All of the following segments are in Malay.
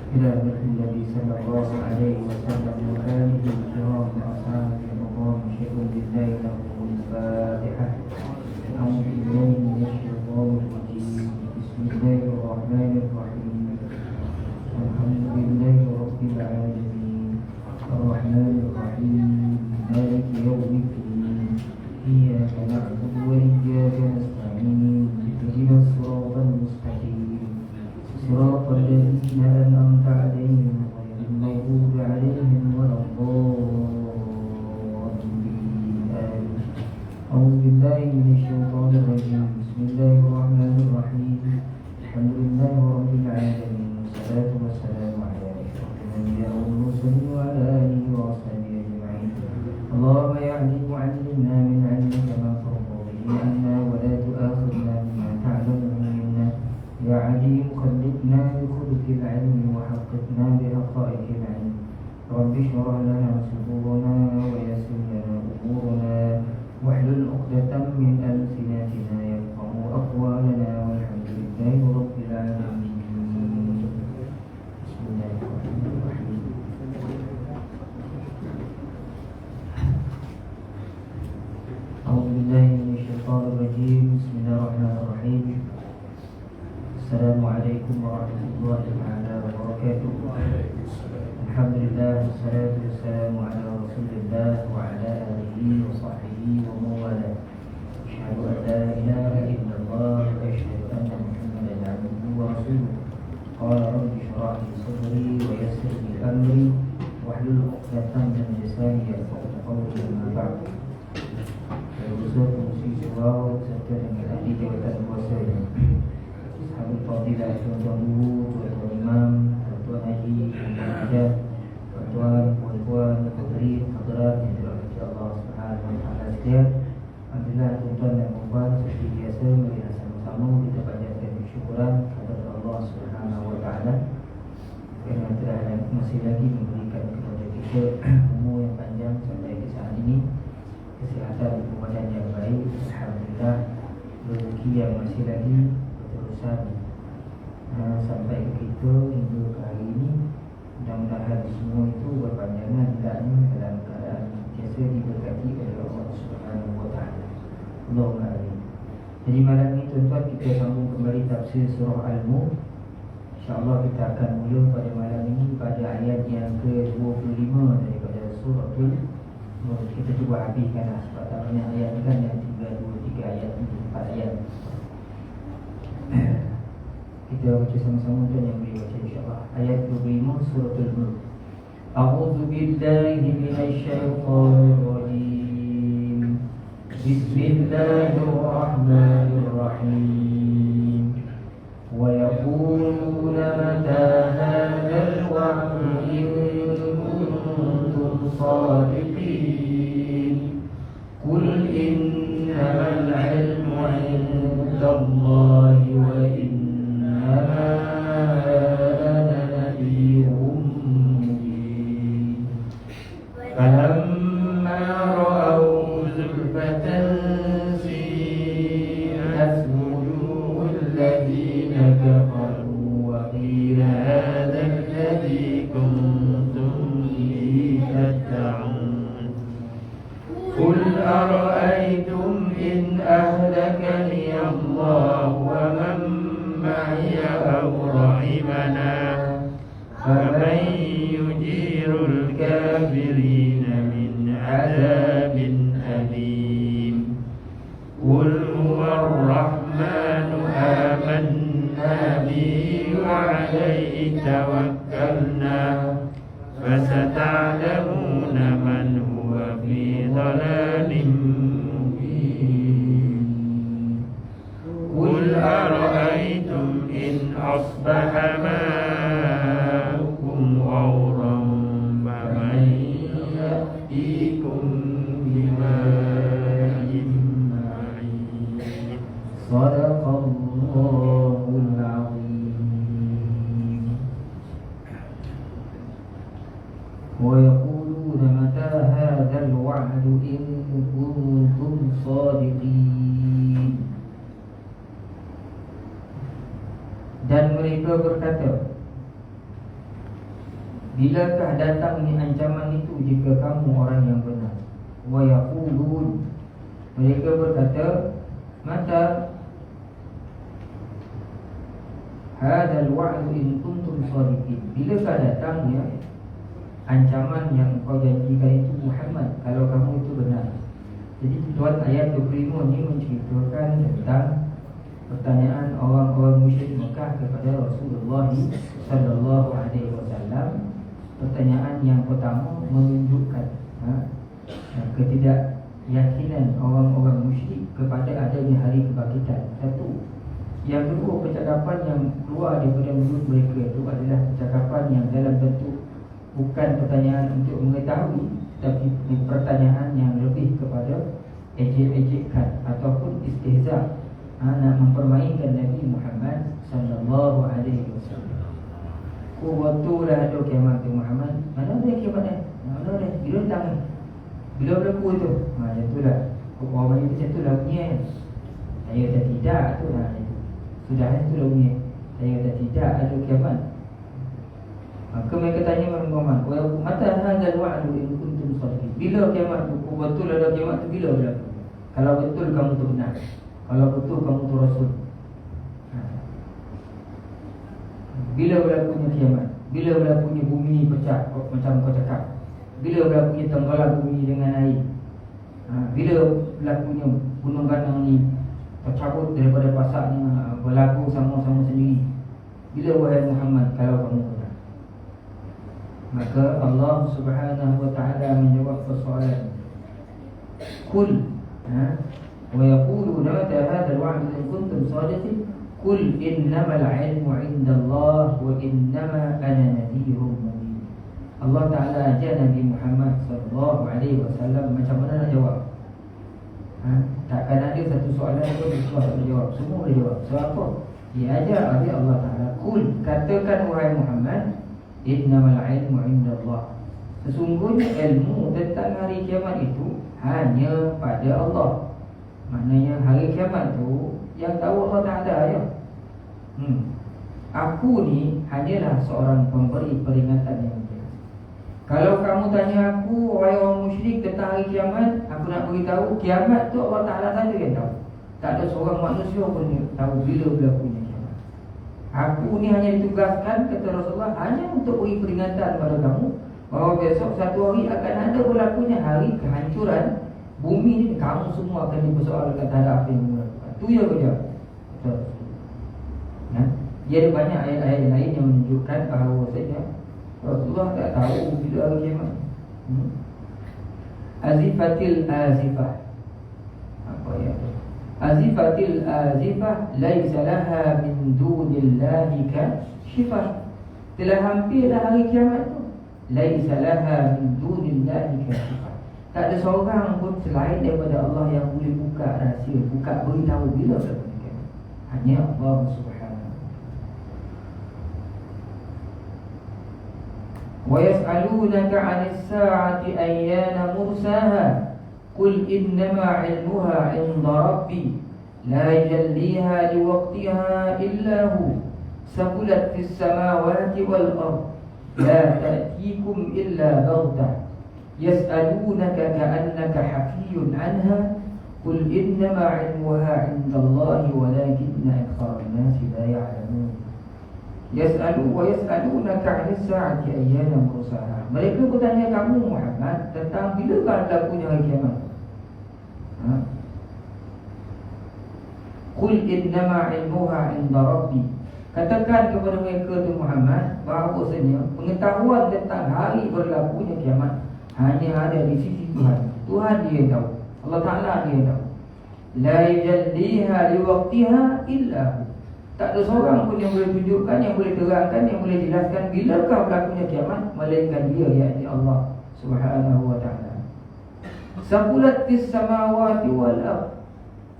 إلى مثل النبي صلى الله عليه وسلم وآله الكرام وأصحابه الكرام شيء بالله له الفاتحة. أعوذ بالله من الشيطان الرجيم. بسم الله الرحمن الرحيم. الحمد لله رب العالمين الرحمن الرحيم مالك يوم الدين إياك نعبد وإياك نستعين اهدنا الصراط المستقيم صراط الذين أنعمت عليهم غير المغضوب عليهم ولا الضالين آمين. أعوذ بالله من الشيطان الرجيم. بسم الله الرحمن الرحيم. الحمد لله رب العالمين والصلاة والسلام على أشرف الأنبياء والمرسلين وعلى آله وأصحابه أجمعين. اللهم يا عليم علمنا من علمك ما ترضى به عنا ولا تؤاخذنا بما تعلم منا. يا عليم خلقنا بخلق العلم وحققنا بحقائق العلم. رب اشرح لنا صدورنا ويسر لنا أمورنا واحلل عقدة من ألسنتنا يفقهوا أقوالنا والحمد لله رب العالمين. بسم الله الرحمن الرحيم. أعوذ بالله من الشيطان الرجيم. بسم الله الرحمن الرحيم. السلام عليكم ورحمة الله تعالى وبركاته. الحمد لله والصلاة والسلام على رسول الله وعلى آله وصحبه ومن والاه. أشهد أن لا إله إلا الله وأشهد أن محمدا عبده ورسوله. قال رب اشرح لي صدري ويسر لي أمري واحلل عقدة من لساني يفقهوا قولي. أما بعد. Usul fungsi surau serta dengan ahli jawatan kuasa sahabat fadilah, tuan-tuan guru, tuan-tuan imam, tuan-tuan haji, tuan-tuan hajat, tuan-tuan, puan-puan, hadirin, hadirat yang dirahmati Allah Subhanahu wa taala sekalian. Alhamdulillah tuan-tuan dan puan-puan, seperti biasa marilah sama-sama kita panjatkan syukuran kepada Allah Subhanahu wa taala kerana telah masih lagi memberikan kepada kita umur yang panjang sampai ke saat ini, kesihatan badan yang baik, alhamdulillah, rezeki yang masih lagi berterusan sampai ke kita hingga ke hari ini. Mudah-mudahan semua itu berpanjangan hendaknya dalam keadaan biasa diberkati oleh Allah Subhanahu wa taala. Allahumma amin. Jadi malam ini tuan-tuan kita sambung kembali tafsir surah Al-Mulk. InsyaAllah kita akan mula pada malam ini pada ayat yang ke-25 daripada surah Al-Mulk. Kita cuba habiskan sebab tak banyak ayat kan, yang 3, 2, 3 ayat, 4 ayat. Kita baca sama-sama dan yang boleh baca insyaAllah. Ayat 25 surah Al-Mulk. A'udzu billahi minasy syaithanir rajim. Bismillahirrahmanirrahim. Wa yaquluna mata hadzal wa'du in kuntum shadiqin. Qul innamal 'ilmu 'indallahi wa innama ana nadhirun mubin. Falamma ra'aw zulfatan si'at wujuhul ladzina kafaru wa qila hadha alladhi kuntum bihi tad'un. Qul ara'aytum in ahlakani Allah wa man ma'iya aw rahimana faman yujirul kafirina min 'adabin alim. Qul huwa ar-rahmanu amanna bihi wa 'alayhi tawakkalna fasata'lamuna man huwa fi dhalalin mubin. Qul ara'aytum in asbaha ma'ukum ghawran faman ya'tikum bima'in ma'in. Sadaqallahul 'azim. Wa yaquluna mata hadzal wa'du in kuntum shadiqin. Dan mereka berkata, Bilakah datang ni ancaman itu jika kamu orang yang benar? Wa yaqulun, mereka berkata, mata hadzal wa'du in kuntum shadiqin. Bilakah datangnya ancaman yang kau janjikan itu Muhammad, kalau kamu itu benar? Jadi tuan ayat 25 ini menceritakan tentang pertanyaan orang-orang musyrik Mekah kepada Rasulullah sallallahu alaihi wasallam. Pertanyaan yang pertama menunjukkan ketidakyakinan orang-orang musyrik kepada adanya hari kebangkitan. Satu. Yang kedua, percakapan yang keluar daripada mulut mereka itu adalah percakapan yang dalam bentuk bukan pertanyaan untuk mengetahui, tapi pertanyaan yang lebih kepada ejek-ejekkan ataupun istihza, nak mempermainkan Nabi Muhammad sallallahu alaihi wasallam. Betul lah ada kiamat tu Muhammad. Mana ada kiamat ni? Mana ada? Bila datang ni? Bila berlaku tu? Macam tu lah. Orang itu macam tu lah bunyi kan? Saya kata tidak tu lah. Sudah tu lah bunyi. Saya kata tidak ada kiamat. Maka mereka tanya Muhammad, mata hadzal wa'du in kuntum shadiqin. Bila kiamat tu? Betul ada kiamat tu bila berlaku? Kalau betul kamu tu benar, kalau betul kamu tu Rasul. Bila berlakunya kiamat? Bila berlakunya bumi pecah macam kau cakap? Bila berlakunya tenggelam bumi dengan air? Bila berlakunya gunung ganang ni tercabut daripada pasaknya, berlaku sama-sama sendiri? Bila wahai Muhammad kalau kamu benar? Maka Allah Subhanahu wa ta'ala menjawab persoalan. Qul wa yaquluna mata hadzal wa'du in kuntum shadiqin. Qul innamal 'ilmu 'indallah wa innama ana nadhirun mubin. Allah Ta'ala ajar Nabi Muhammad sallallahu alaihi wasallam macam mana nak jawab. Takkan ada satu soalan pun dia tak boleh jawab. Semua boleh jawab. Sebab apa? Dia ajar oleh Allah Ta'ala. Qul, katakan wahai Muhammad, innamal 'ilmu 'indallah. Sesungguhnya ilmu tentang hari kiamat itu hanya pada Allah. Maknanya hari kiamat tu yang tahu Allah Ta'ala ya. Aku ni hanyalah seorang pemberi peringatan yang mulia. Kalau kamu tanya aku, wahai orang musyrik, tentang hari kiamat, aku nak beritahu kiamat tu Allah Ta'ala saja yang tahu. Tak ada seorang manusia pun tahu bila berlakunya kiamat. Aku ni hanya ditugaskan, kata Rasulullah, hanya untuk beri peringatan kepada kamu bahawa besok satu hari akan ada berlakunya hari kehancuran bumi ni. Kamu semua akan dipersoalkan terhadap apa yang melakukan. Tu ya kerja. Dia ada banyak ayat-ayat lain yang menunjukkan bahawa Rasulullah tak tahu bila hari kiamat. Azifatil azifah. Apa ya? Azifatil azifah laisa laha min dunillahi kashifah. Telah hampirlah hari kiamat tu. Laisa laha min dunillahi kashifah. Tak ada seorang pun selain daripada Allah yang boleh buka rahsia, buka beritahu bila berlaku kiamat. Hanya Allah Subhanahu. Wa yas'alunaka 'anis sa'ati ayyana mursaha qul innama 'ilmuha 'inda rabbi la yajalliha liwaqtiha illa hu saqulat fis samawati wal ard la ta'tikum illa baghtah yas'alunaka ka'annaka hafiyyun 'anha qul innama 'ilmuha 'inda Allahi walakinna aktharan nasi la ya'lamun. Yas'alunaka 'anis sa'ati ayyana mursaha. Mereka bertanya kamu Muhammad tentang bila berlakunya hari kiamat. Qul innama 'ilmuha 'inda rabbi. Katakan kepada mereka tu Muhammad bahawasanya pengetahuan tentang hari berlakunya kiamat hanya ada di sisi Tuhan. Tuhan dia yang tahu. Allah Ta'ala dia yang tahu. La yujalliha liwaqtiha illa hu. Tak ada seorang pun yang boleh tunjukkan, yang boleh terangkan, yang boleh jelaskan bilakah berlakunya kiamat melainkan dia, yakni Allah Subhanahu wa Ta'ala. Saqulat fis samawati wal ard.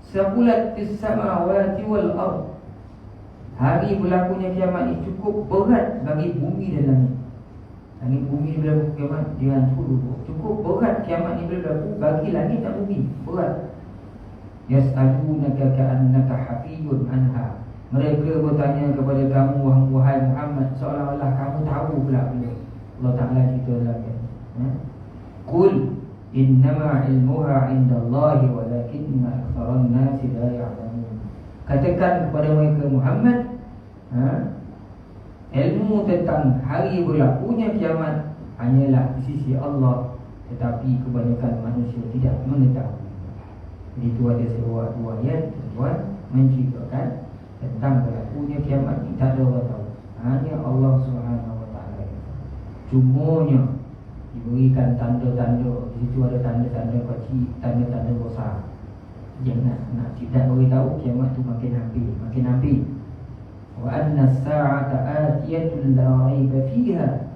Saqulat fis samawati wal ard. Hari berlakunya kiamat ini cukup berat bagi bumi dan langit. Langit bumi berlaku kiamat dengan suruh. Cukup berat kiamat ini berlaku bagi langit dan bumi. Berat. Yas'alunaka ka'annaka hafiyyun anha. Mereka bertanya kepada kamu wahai Muhammad seolah-olah kamu tahu pula bila. Allah Ta'ala cerita lagi, Qul innama ilmuha indallahi walakinna aktsaran nasi la ya'lamun. Katakan kepada mereka Muhammad, ilmu tentang hari berlakunya kiamat hanyalah di sisi Allah, tetapi kebanyakan manusia tidak mengetahui. Jadi itu ada dua ayat tuan menceritakan tentang berlakunya kiamat ini, tak ada orang tahu, hanya Allah Subhanahu Wa Taala. Cumanya diberikan tanda-tanda, di situ ada tanda-tanda kecil, tanda-tanda besar. Jangan nak tidak beritahu kiamat itu makin hampir. Wa anna as-sa'ata atiyatun la raiba fiha.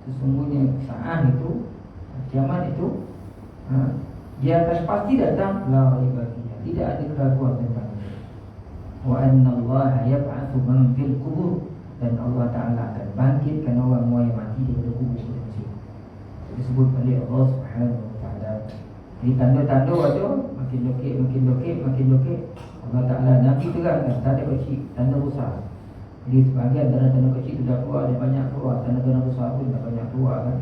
Sesungguhnya saat itu, kiamat itu, dia akan pasti datang, la raiba fiha, tidak ada keraguan tentangnya. Wa anna Allah yab'atsu man fil qubur, dan Allah Ta'ala akan bangkitkan orang-orang yang mati daripada kubur itu. Disebut oleh Allah Subhanahu Wa Ta'ala. Jadi tanda-tanda ada, makin lokek. Allah Ta'ala Nabi terangkan tanda kecil, tanda besar. Jadi sebahagian tanda-tanda kecil sudah keluar, ada banyak keluar, tanda-tanda besar pun dah banyak keluar kan.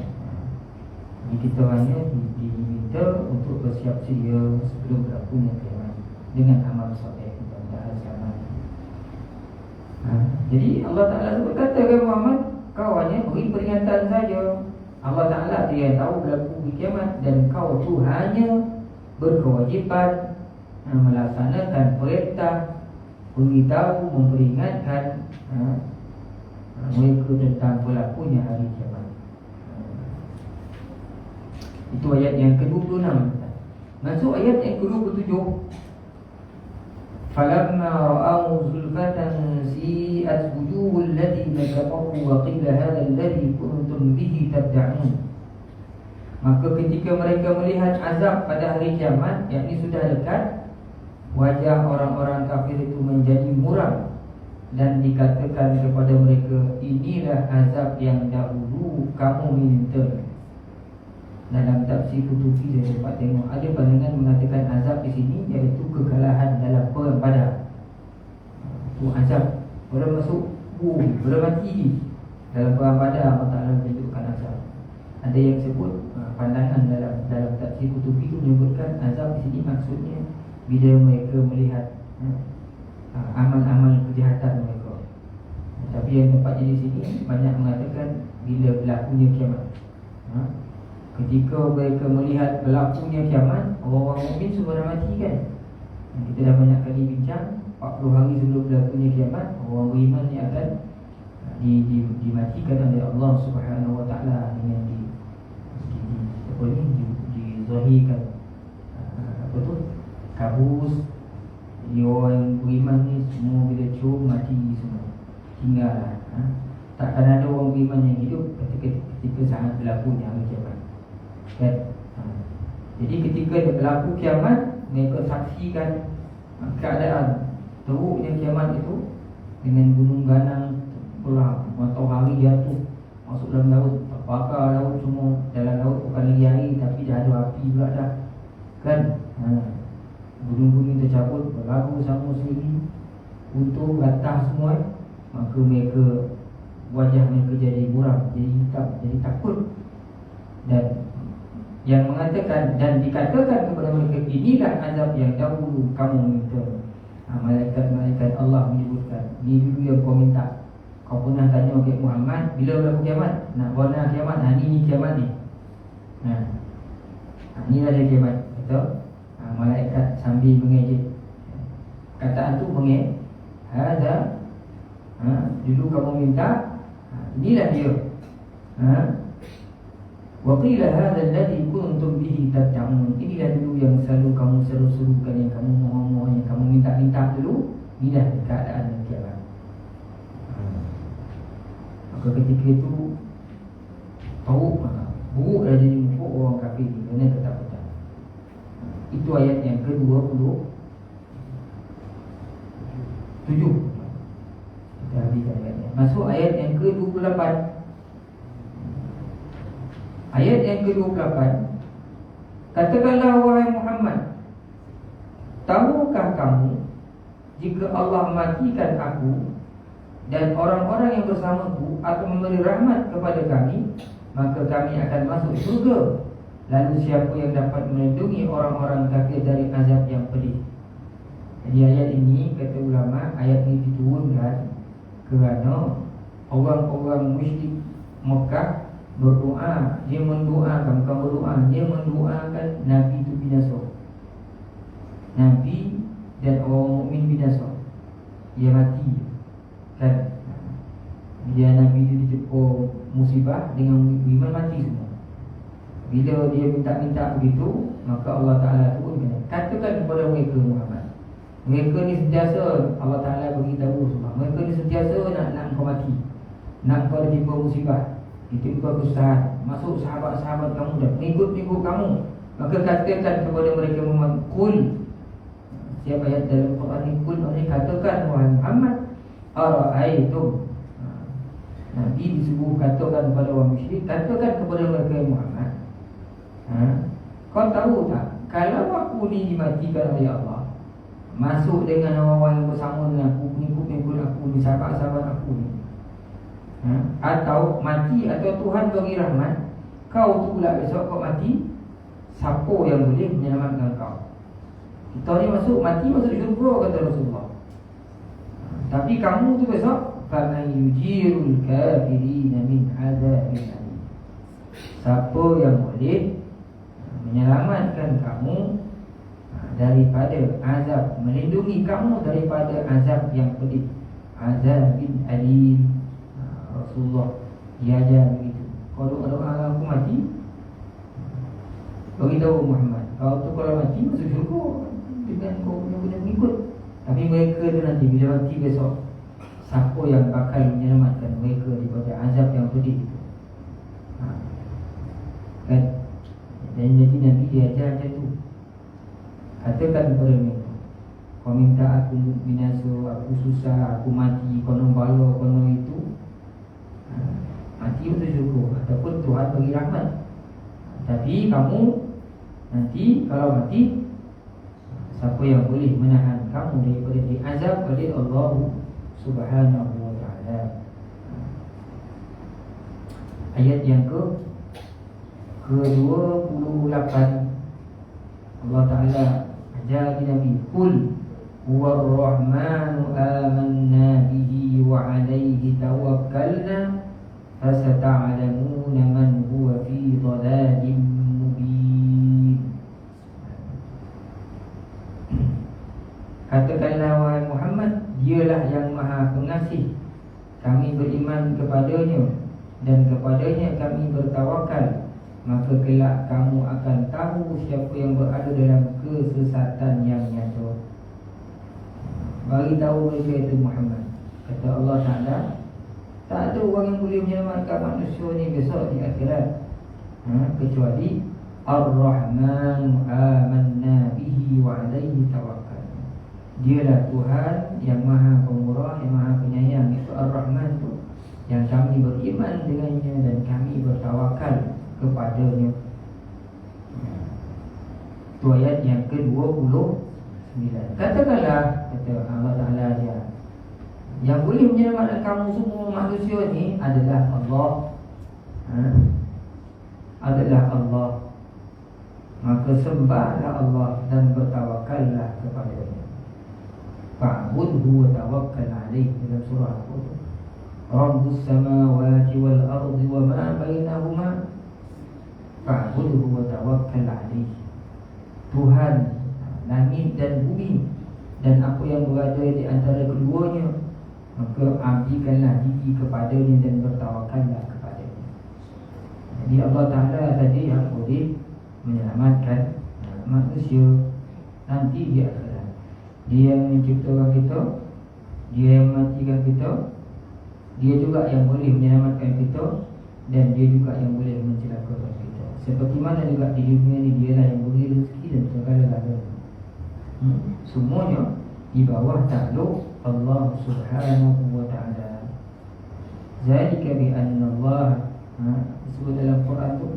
Jadi kita hanya diminta untuk bersiap sedia sebelum berlakunya kiamat dengan amal soleh kita selamat. Jadi Allah Ta'ala sebut kata kepada Muhammad, kau hanya beri peringatan saja. Allah Ta'ala dia yang tahu berlaku kiamat, dan kau tu hanya berkewajipan melaksanakan perintah, beritahu, memperingatkan mereka tentang berlakunya hari kiamat. Itu ayat yang ke-26. Masuk ayat yang ke-27. Falamma ra'ahu zulfatan si'at wujuhul ladina kafaru wa qila hadha alladhi kuntum bihi tad'un. Maka ketika mereka melihat azab pada hari kiamat, yakni sudah dekat, wajah orang-orang kafir itu menjadi muram, dan dikatakan kepada mereka, inilah azab yang dahulu kamu minta. Dalam tafsir Qutubi saya dapat tengok ada pandangan mengatakan azab di sini iaitu kekalahan dalam perang Badar. Itu azab orang masuk orang mati dalam perang Badar. Allah Ta'ala menunjukkan azab. Ada yang sebut pandangan dalam tafsir Qutubi itu menyebutkan azab di sini maksudnya bila mereka melihat amal-amal kejahatan mereka. Tapi yang tempatnya di sini banyak mengatakan bila berlakunya kiamat. Ketika mereka melihat berlakunya kiamat, orang-orang mukmin semua dah mati kan. Kita dah banyak kali bincang 40 hari sebelum berlakunya kiamat, orang beriman ni akan dimatikan oleh Allah Subhanahu Wa Ta'ala dengan dizahirkan kabus. Jadi orang beriman ni semua bila cium mati semua, tinggallah. Takkan ada orang beriman yang hidup ketika sangat berlakunya hari kiamat kan? Jadi ketika berlaku kiamat, mereka saksikan keadaan teruknya kiamat itu, dengan gunung ganang pula, matahari jatuh masuk dalam laut, terbakar laut semua. Dalam laut bukan lagi air tapi dah ada api pula dah kan. Gunung-gunung tercabut, berlagu sama sendiri, untung gatah semua. Maka mereka, wajah mereka jadi muram, jadi hitam, jadi takut. Dan yang mengatakan dan dikatakan kepada mereka, inilah azab yang dahulu kamu minta. Malaikat-malaikat Allah menyebutkan, ni dulu yang kau minta. Kau pernah tanya kepada Muhammad, bila berlaku kiamat? Nak bona kiamat? Ni kiamat ni. Inilah dia kiamat. Betul? Malaikat sambil mengejek. Kataan tu mengejek. Hadza, dulu kamu minta, inilah dia. Wa qila hadha alladhi kuntum bihi tad'un. Inilah dulu yang selalu kamu seru-serukan, yang kamu mohon-mohon, yang kamu minta-minta dulu. Inilah keadaan kiamat. Maka ketika itu tahu buruk dah jadi muka orang kafir kerana ketakutan. Itu ayat yang ke-27. Kita habiskan ayatnya. Masuk ayat yang ke-28. Ayat yang ke-28, katakanlah wahai Muhammad, tahukah kamu jika Allah matikan aku dan orang-orang yang bersamaku akan memberi rahmat kepada kami, maka kami akan masuk surga. Lalu siapa yang dapat melindungi orang-orang kafir dari azab yang pedih? Jadi ayat ini, kata ulama, ayat ini diturunkan kerana orang-orang musyrik Mekah berdoa. Dia mendoakan, bukan berdoa, dia mendoakan Nabi itu binasa. Nabi dan orang mukmin binasa, dia mati kan. Bila Nabi itu dijemput musibah, dengan iman mati semua. Bila dia minta-minta begitu, maka Allah Ta'ala turun, katakan kepada mereka Muhammad, mereka ni sentiasa, Allah Ta'ala beritahu semua, mereka ni sentiasa nak kau mati, nak kau ditimpa musibah, ditimpa kesusahan, masuk sahabat-sahabat kamu dan pengikut-pengikut kamu. Maka katakan kepada mereka Muhammad, Qul, siapa ayat dalam Quran ni, Qul, katakan wahai Muhammad, Ara'aitum. Nabi disuruh katakan kepada orang musyrik, katakan kepada mereka Muhammad, kau tahu tak, kalau aku ni dimatikan oleh Allah, masuk dengan orang-orang yang bersama dengan aku, pengikut-pengikut aku ni, sahabat-sahabat aku ni, atau mati, atau Tuhan bagi rahmat, kau tu pula besok kau mati, siapa yang boleh menyelamatkan kau? Kita ni mati masuk syurga, kata Rasulullah. Tapi kamu tu besok, faman yujirul kafirina min azabin alim. Siapa yang boleh menyelamatkan kamu daripada azab, melindungi kamu daripada azab yang pedih, azabin alim. Rasulullah diajar begitu. Kalau doa aku mati, beritahu Muhammad, kau tu kalau mati masuk syurga dengan kau punya pengikut. Tapi mereka tu nanti bila mati besok, siapa yang bakal menyelamatkan mereka daripada azab yang pedih itu? Kan? Dan jadi Nabi diajar macam tu. Katakan kepada mereka, kau minta aku binasa, aku susah, aku mati, konon bala, konon itu, mati untuk syukur, ataupun Tuhan bagi rahmat. Tapi kamu nanti kalau mati, siapa yang boleh menahan kamu daripada diazab oleh Allah Subhanahu wa ta'ala. Ayat yang ke-28, Allah Ta'ala ajar Nabi, Qul huwa ar-Rahmanu amanna bihi wa alayhi tawakkalna fasata'lamuna man huwa fi dhalalin mubin. Katakanlah wahai Muhammad, dialah yang maha pengasih, kami beriman kepadanya dan kepadanya kami bertawakal, maka kelak kamu akan tahu siapa yang berada dalam kesesatan yang nyata. Bagi tahu mereka itu Muhammad. Kata Allah Ta'ala, tak ada orang yang boleh menyelamatkan manusia ni besok di akhirat, kecuali Ar-Rahman amanna bihi wa alaihi tawakkal. Dialah Tuhan yang maha pemurah, yang maha penyayang. Itu Ar-Rahman tu, yang kami beriman dengannya dan kami bertawakal kepadanya. Itu ayat yang ke-29. Katakanlah, kata Allah Ta'ala dia, yang boleh menyelamatkan kamu semua manusia ni adalah Allah, adalah Allah. Maka sembahlah Allah dan bertawakallah kepadanya. Fa'budhu wa tawakkal alaih, dalam surah Al-Qur'an. Rabbus samawati wal ardi wa ma bainahuma fa'budhu wa tawakkal alaih. Tuhan langit dan bumi dan apa yang berada di antara keduanya, maka abdikanlah diri kepadanya dan bertawakallah kepadanya. Jadi Allah Ta'ala tadi yang boleh menyelamatkan manusia nanti di akhirat. Dia yang menciptakan kita, dia yang mematikan kita, dia juga yang boleh menyelamatkan kita, dan dia juga yang boleh mencelakakan kita. Seperti mana juga di dunia ni, dialah yang beri rezeki dan segala-galanya. Semuanya di bawah takluk Allah Subhanahu wa ta'ala. Zalika bi anna Allah, disebut dalam Quran tu,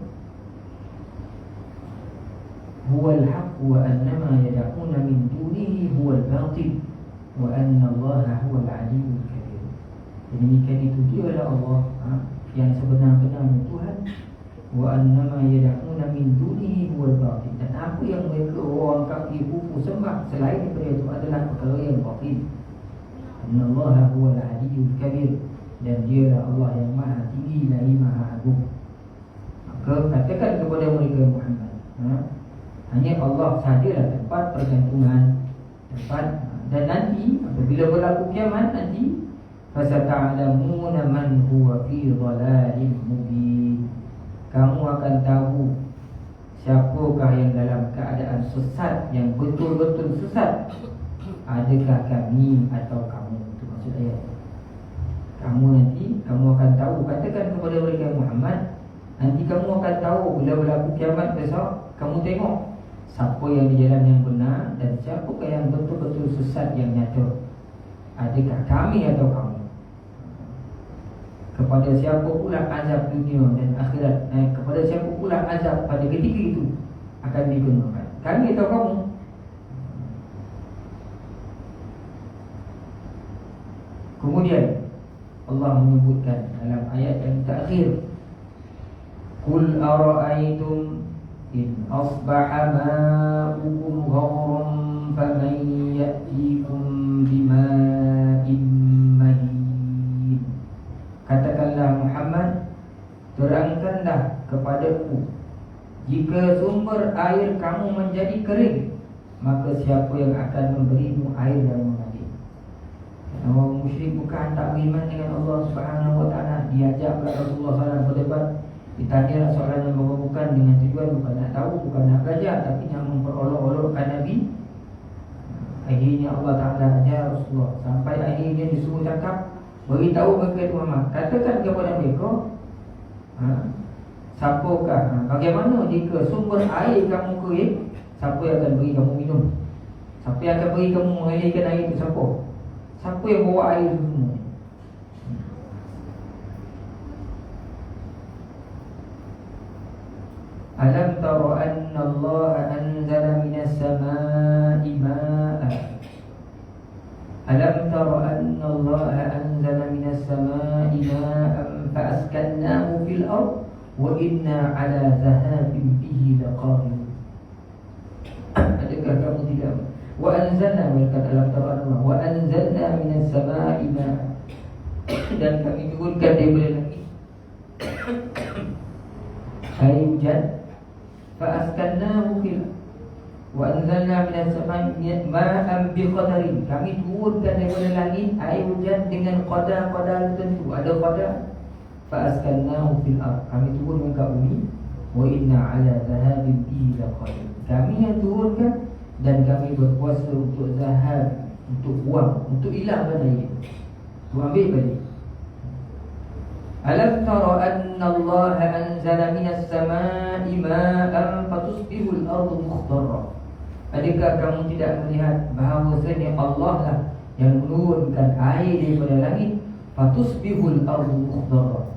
huwal haqq wa annama yad'una min dunihi huwal batil wa anna Allah huwal aliyyul kabir. Demikian itu dialah Allah, yang sebenar-benarnya Tuhan, wa annama yad'una min dunihi huwal batil, dan apa yang mereka orang kafir kufur sembah selain daripada itu adalah perkara yang batil. Innallaha huwal aliyyul kabir, dan dialah Allah yang maha tinggi lagi maha agung. Maka katakan kepada mereka Muhammad, hanya Allah sahajalah tempat pergantungan, tempat. Dan nanti apabila berlaku kiamat nanti, fasata'lamuna man huwa fi dhalalin mubin, kamu akan tahu siapakah yang dalam keadaan sesat, yang betul-betul sesat. Adakah kami atau kamu? Itu maksud ayat. Kamu nanti, kamu akan tahu. Katakan kepada mereka Muhammad, nanti kamu akan tahu bila berlaku kiamat besok. Kamu tengok siapa yang di jalan yang benar dan siapakah yang betul-betul sesat yang nyata. Adakah kami atau kamu? Kepada siapa pula azab dunia dan akhirat, kepada siapa pula azab pada ketika itu akan digunakan, kami atau kamu? Kemudian Allah menyebutkan dalam ayat yang terakhir, Qul ara'aytum in asbaha ma'ukum ghawran faman ya'tikum bima'in mahin. Katakanlah Muhammad, terangkanlah kepadaku, jika sumber air kamu menjadi kering, maka siapa yang akan memberimu air yang mengalir? Orang musyrik bukan tak beriman dengan Allah Subhanahu Wa Taala, diajak pula Rasulullah SAW berdebat, ditanya soalan yang bukan dengan tujuan bukan nak tahu, bukan nak belajar, tapi nak memperolok-olokkan Nabi. Akhirnya Allah Taala ajar Rasulullah, sampai akhirnya disuruh cakap, beritahu kepada Muhammad, katakan kepada mereka, siapakah, bagaimana jika sumber air kamu kering, siapa yang akan beri kamu minum? Siapa yang akan beri kamu mengalirkan air itu? Siapa? Siapa yang bawa air itu semua? Alam tara anna Allah anzala minas samaa'i ma'an. Alam tara anna Allah anzala minas samaa'i ma'an fa'askannahu fil ard wa inna 'ala dhahabin bihi laqadirun. Adakah kamu tidak? Wa anzalna, mereka dalam tara Allah, wa anzalna minas samaa'i ma'an, dan kami turunkan daripada langit air hujan. Fa'askannahu fil, wa anzalna minas samaa'i ma'an biqadarin, kami turunkan daripada langit air hujan dengan qadar tertentu, ada qadar. Fa'askannahu fil ard, kami turunkan ke bumi. Wa inna 'ala dhahabin bihi laqadir, kami yang turunkan dan kami berkuasa untuk zahab, untuk buang, untuk hilangkan air, untuk ambil balik. Alam tara anna Allah anzala minas samaa'i ma'an fatusbihul ardu mukhdarra. Adakah kamu tidak melihat bahawasanya Allah lah yang menurunkan air daripada langit, fatusbihul ardu mukhdarra,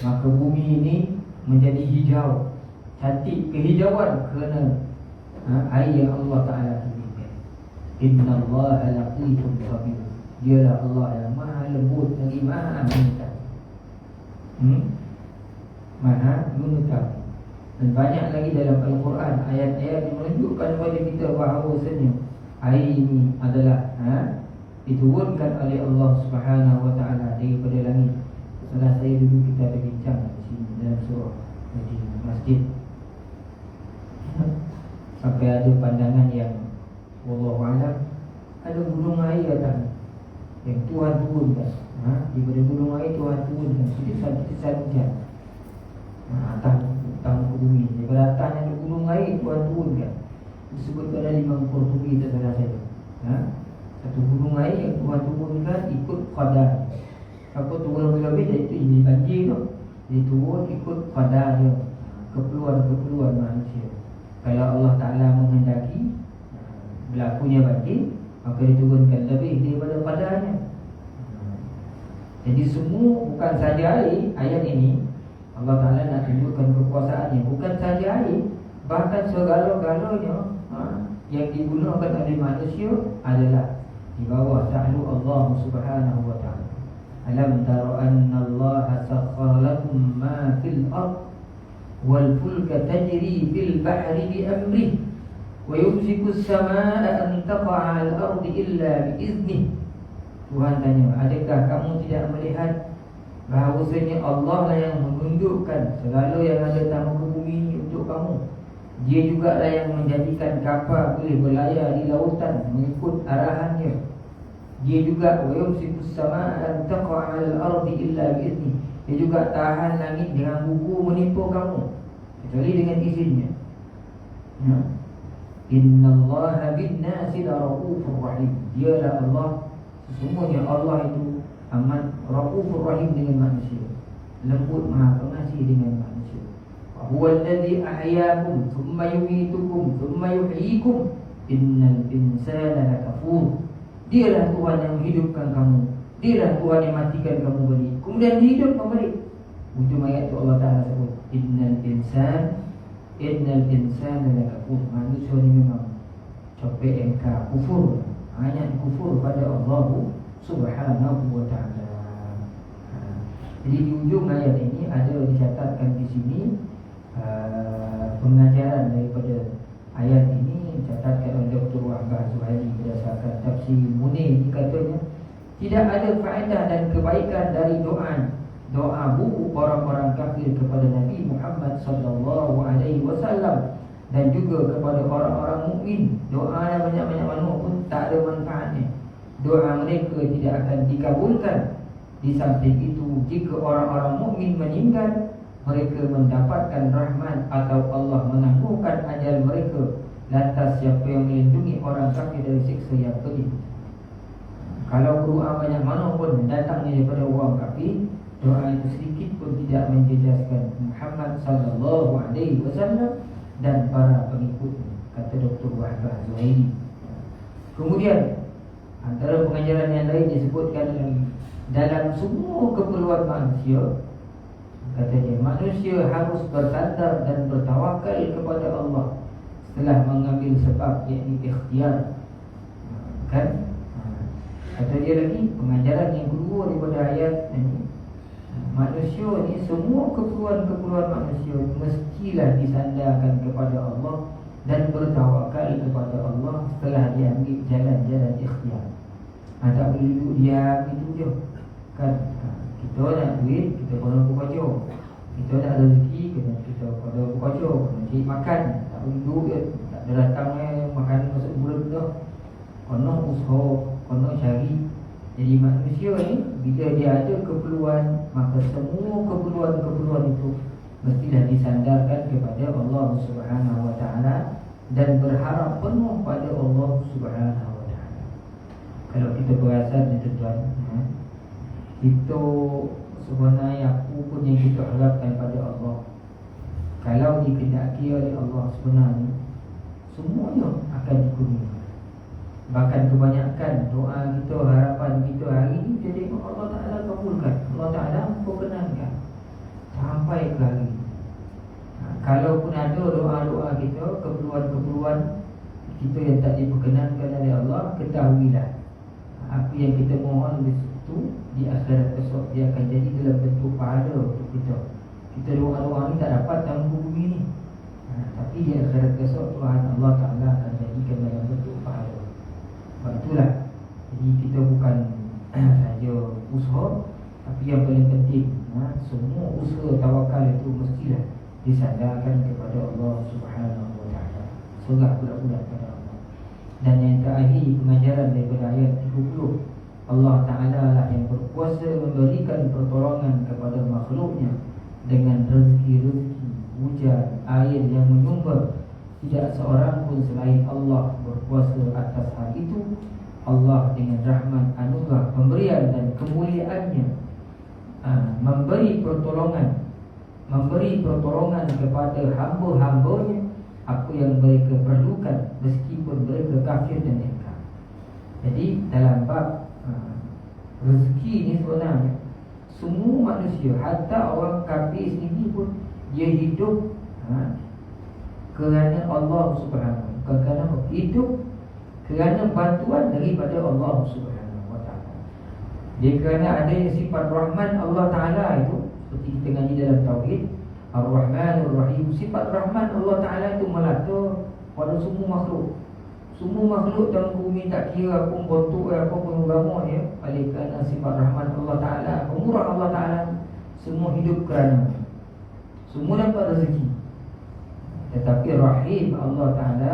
maka bumi ini menjadi hijau, cantik kehijauan kerana air yang Allah Ta'ala turunkan. Innallaha latifun khabir, dialah Allah yang maha lembut lagi maha mengetahui. Maha mengetahui. Dan banyak lagi dalam Al-Quran ayat-ayat yang menunjukkan kepada kita bahawasanya air ini adalah diturunkan oleh Allah Subhanahu Wa Ta'ala daripada langit. Salah saya dulu kita ada bincang di sini dalam surah di masjid, sampai ada pandangan yang wallahu alam, ada gunung air atas yang Tuhan turunkan, daripada gunung air Tuhan turunkan setiap hujan atas ke bumi, daripada atas yang ada gunung air Tuhan turunkan. Disebutkan dalam Imam Qurtubi, tak salah saya, satu gunung air yang Tuhan turunkan ikut qadar. Apa turun lebih-lebih, iaitu ini banjir tu, dia turun ikut qadar dia, keperluan manusia. Kalau Allah Ta'ala menghendaki berlakunya banjir, maka diturunkan lebih daripada qadarnya. Jadi semua bukan saja air. Ayat ini Allah Ta'ala nak tunjukkan kekuasaannya. Bukan saja air, bahkan segala-galanya yang digunakan oleh manusia adalah di bawah ta'lu Allah Subhanahu Wa Ta'ala. Alam tara anna Allah sakhkhara lakum ma fil ard wal fulka tajri fil bahri bi amrihi wa yumsiku as-samaa'a an taqa'a 'ala al-ardi illa bi iznihi. Tuhan tanya, adakah kamu tidak melihat bahawasanya Allah lah yang menundukkan segala yang ada tanah ke bumi ini untuk kamu. Dia juga lah yang menjadikan kapal boleh berlayar di lautan mengikut arahannya. Dia juga wa yumsiku as-samaa'a an taqa'a 'ala al-ardi illa bi iznihi. Dia juga tahan langit dengan gugur menimpa kamu kecuali dengan izinnya. Innallaha bin-nasi laraufur rahim. Dialah Allah, sesungguhnya Allah itu amat raufur rahim dengan manusia, lembut maha pengasih dengan manusia. Wa huwa alladhi ahyaakum thumma yumitukum thumma yuhyikum innal insana lakafur. Dialah Tuhan yang menghidupkan kamu, dialah Tuhan yang matikan kamu balik, kemudian dihidupkan balik. Ujung ayat itu Allah Ta'ala sebut Innal insana lakafur. Manusia ni memang copek engkau, kufur, hanya kufur pada Allah Subhanahu wa ta'ala. Jadi di ujung ayat ini ada dicatatkan di sini pengajaran daripada ayat ini dicatatkan oleh Dr. Wahbah Zuhaili berdasarkan tafsir Munir. Katanya tidak ada faedah dan kebaikan dari doa buku orang-orang kafir kepada Nabi Muhammad sallallahu alaihi wasallam dan juga kepada orang-orang mukmin. Doa yang banyak-banyak mana pun tak ada manfaatnya. Doa mereka tidak akan dikabulkan. Di samping itu, jika orang-orang mukmin meninggal, mereka mendapatkan rahmat atau Allah menangguhkan ajal mereka. Lantas siapa yang melindungi orang kafir dari siksa yang pedih? Kalau doa banyak mana pun datangnya daripada orang kafir, doa itu sedikit pun tidak menjejaskan Muhammad sallallahu alaihi wasallam dan para pengikutnya, kata Dr. Wahbah Zuhaili. Kemudian antara pengajaran yang lain disebutkan dalam semua keperluan manusia, kata dia, manusia harus bersandar dan bertawakal kepada Allah setelah mengambil sebab, yakni ikhtiar. Kan? Kata dia lagi, pengajaran yang kedua daripada ayat ini, manusia ni semua keperluan manusia mestilah disandarkan kepada Allah dan bertawakal kepada Allah setelah diambil jalan-jalan ikhtiar. Tak boleh duduk diam itu je. Kan? Kita nak duit, kita kena bekerja. Kita nak rezeki, kita kena bekerja, kena cari makan. Tak boleh duduk je. Tak ada datang makan masuk mulut dah. Kena usaha, kena cari. Jadi manusia ni bila dia ada keperluan, maka semua keperluan itu mestilah disandarkan kepada Allah Subhanahu wa ta'ala dan berharap penuh pada Allah Subhanahu wa ta'ala. Kalau kita berasal ni tuan, itu sebenarnya apa pun yang kita harapkan pada Allah, kalau dikehendaki oleh Allah sebenarnya semuanya akan dikurniakan. Bahkan kebanyakan doa kita, harapan kita hari ini, kita tengok Allah Ta'ala kabulkan, Allah Ta'ala perkenankan sampai ke hari ini. Kalaupun ada doa-doa kita, keperluan-keperluan kita yang tak diperkenankan oleh Allah, ketahuilah apa yang kita mohon itu di akhirat esok dia akan jadi dalam bentuk pahala untuk kita. Kita doa-doa ni tak dapat dalam bumi ni, tapi di akhirat esok Tuhan Allah Ta'ala akan jadikan dalam bentuk pahala. Itulah. Jadi kita bukan saja usaha, tapi yang paling penting, semua usaha tawakal itu mestilah disandarkan kepada Allah Subhanahu wa ta'ala. Serah budak-budak pada Allah. Dan yang terakhir, pengajaran daripada ayat 30, Allah Ta'ala lah yang berkuasa memberikan pertolongan kepada makhluknya dengan rezeki-rezeki, hujan, air yang menyumber. Tidak seorang pun selain Allah berkuasa atas hal itu. Allah dengan rahmat, anugerah, pemberian dan kemuliaannya memberi pertolongan kepada hamba-hambanya apa yang mereka perlukan, meskipun mereka kafir dan ingkar. Jadi dalam bab rezeki ni sebenarnya semua manusia, hatta orang kafir sendiri pun, dia hidup kerana Allah Subhanahu wa ta'ala, hidup kerana bantuan daripada Allah Subhanahu wa ta'ala. Dia kerana adanya sifat Rahman Allah Ta'ala itu, seperti kita ngaji dalam Tauhid, Ar-Rahman Ar-Rahim. Sifat Rahman Allah Ta'ala itu melata pada semua makhluk. Semua makhluk dalam bumi, tak kira apa bentuk apa pun agama dia, oleh kerana sifat Rahman Allah Ta'ala, pemurah Allah Ta'ala, semua hidup kerana, semua dapat rezeki. Tetapi Rahim Allah Ta'ala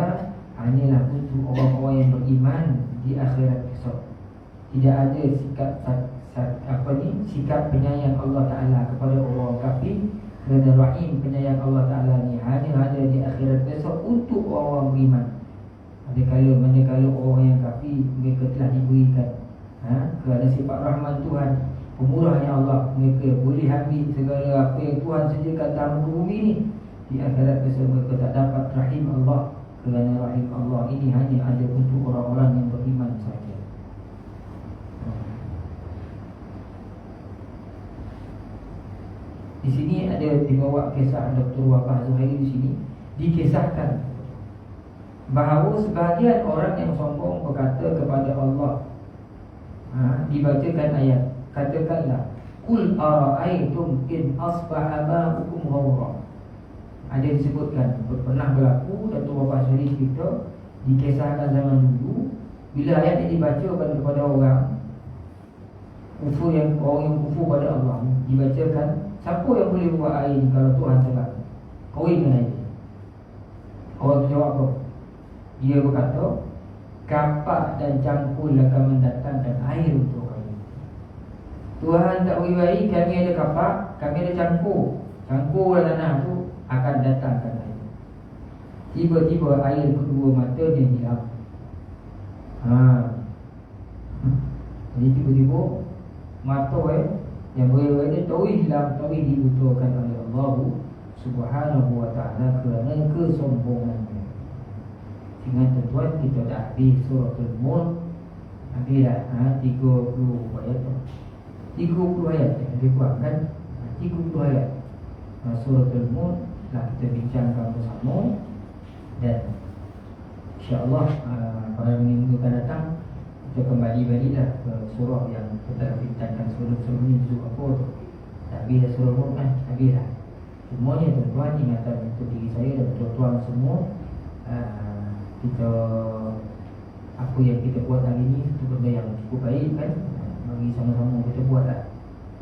hanyalah untuk orang-orang yang beriman di akhirat esok. Tidak ada sikap penyayang Allah Ta'ala kepada orang kafir. Kerana Rahim, penyayang Allah Ta'ala ni hanya ada di akhirat esok untuk orang beriman. Manakala orang yang kafir, mereka telah diberikan kerana sifat Rahman Tuhan, pemurahnya Allah, mereka boleh ambil segala apa yang Tuhan sediakan dalam bumi ni. Di akhirat esok mereka tak dapat Rahim Allah. Kerana Rahim Allah ini hanya ada untuk orang-orang yang beriman saja. Di sini ada dibawa kisah Dr. Wafah Zuhairi. Di sini dikisahkan bahawa sebahagian orang yang sombong berkata kepada Allah, dibacakan ayat, katakanlah, Qul ara'aytum in asbaha ma'ukum ghawra. Ada disebutkan, pernah berlaku Dr. Wafah Zuhairi kita, dikisahkan zaman dulu, bila ayat ini dibaca kepada orang kufur, orang yang kufur pada Allah, dibacakan, siapa yang boleh buat air ni kalau Tuhan cakap kawin dengan air? Orang jawab apa? Dia berkata, kapak dan cangkul akan mendatangkan air untuk kami. Tuhan tak beri air, kami ada kapak, kami ada cangkul. Cangkul dan tanah tu akan datangkan air. Tiba-tiba air kedua mata dia hilang. Jadi tiba-tiba mata yang boleh tauhid hilang, tauhid dibutuhkan oleh Allah Subhanahu wa Ta'ala kerana kesombongannya. Dengan tuan kita dah habis suratul Mulk, habislah 30 ayat. 30 ayat lebih kurang kan? 30 ayat suratul Mulk telah kita bincangkan bersama, dan insya-Allah pada minggu akan datang kita kembali baliklah ke surah yang kita dah bincangkan sebelum ni. Surah apa tu? Tak habis surah Mulk kan? Habislah. Semuanya tuan-tuan, ingatan untuk diri saya dan tuan-tuan semua, kita apa yang kita buat hari ni itu benda yang cukup baik kan? Mari sama-sama kita buatlah.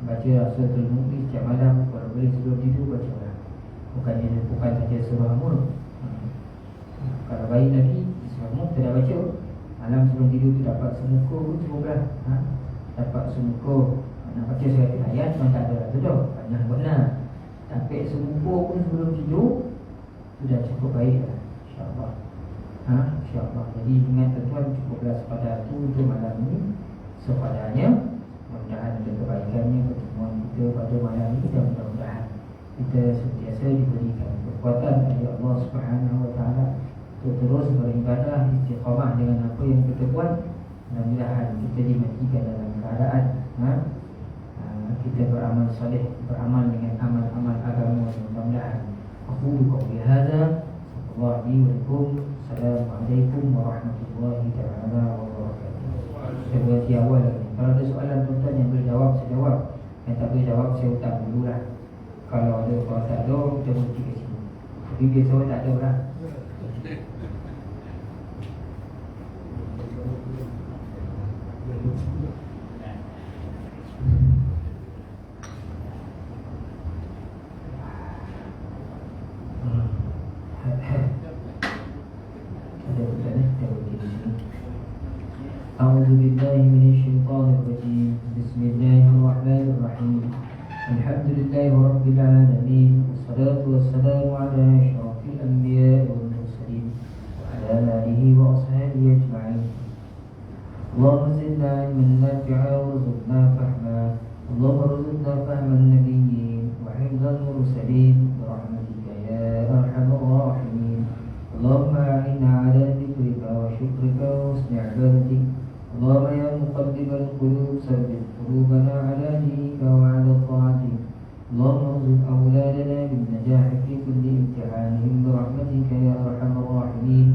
Baca suratul Mulk setiap malam, kalau boleh sebelum tidur bacalah. Bukan saja surah Mulk. Kalau baik lagi surah Mulk kita dah baca, malam sebelum tidur tu dapat semuka pun cukup lah. Dapat semuka, nak baca 100 ayat memang tak ada lah tu dah, banyak benar. Sampai semuka pun sebelum tidur sudah cukup baik lah, insyaAllah. InsyaAllah. Jadi dengan tuan-tuan cukuplah sepada itu untuk malam ini. Sepadanya, mudah-mudahan ada kebaikannya pertemuan kita pada malam ini, dan mudah-mudahan kita sentiasa diberikan kekuatan oleh Allah Subhanahu wa Ta'ala untuk terus beribadah, istiqamah dengan apa yang kita buat. Mudah-mudahan kita dimatikan dalam keadaan kita beramal soleh, beramal dengan amal-amal agama. Mudah-mudahan. Aku qauli hadza, Assalamualaikum warahmatullahi taala wabarakatuh. Saya berhenti awal lagi. Kalau ada soalan tuan-tuan yang boleh jawab, saya jawab. Yang tak boleh jawab, saya utang dululah. Kalau ada, kalau tak ada, kita berhenti kat sini. Tapi biasa tak ada lah. أعوذ بالله من الشيطان الرجيم. بسم الله الرحمن الرحيم. الحمد لله رب العالمين، والصلاة والسلام على أشرف الأنبياء والمرسلين وعلى آله وأصحابه أجمعين. اللهم زدنا علما نافعا وارزقنا فهما. اللهم ارزقنا فهم النبيين وحفظ المرسلين برحمتك يا أرحم الراحمين. اللهم أعنا على ذكرك وشكرك وحسن عبادتك. اللهم يا مقلب القلوب ثبت قلوبنا على دينك وعلى طاعتك. اللهم ارزق أولادنا بالنجاح في كل امتحانهم برحمتك يا أرحم الراحمين.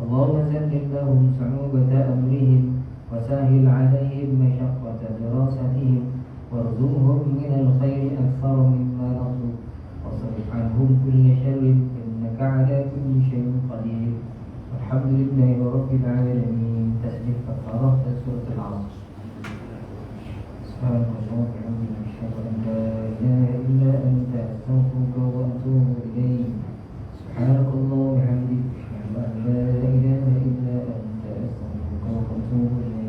اللهم سهل لهم صعوبة أمرهم وسهل عليهم مشقة دراستهم وارزقهم من الخير أكثر مما نرجو واصرف عنهم كل شر إنك على كل شيء قدير الحمد لله رب العالمين. تسبيح كفارة سورة العصر. سبحانك اللهم وبحمدك أشهد أن لا إله إلا أنت أستغفرك وأتوب إليك. سبحانك اللهم وبحمدك أشهد أن لا إله إلا أنت أستغفرك وأتوب إليك.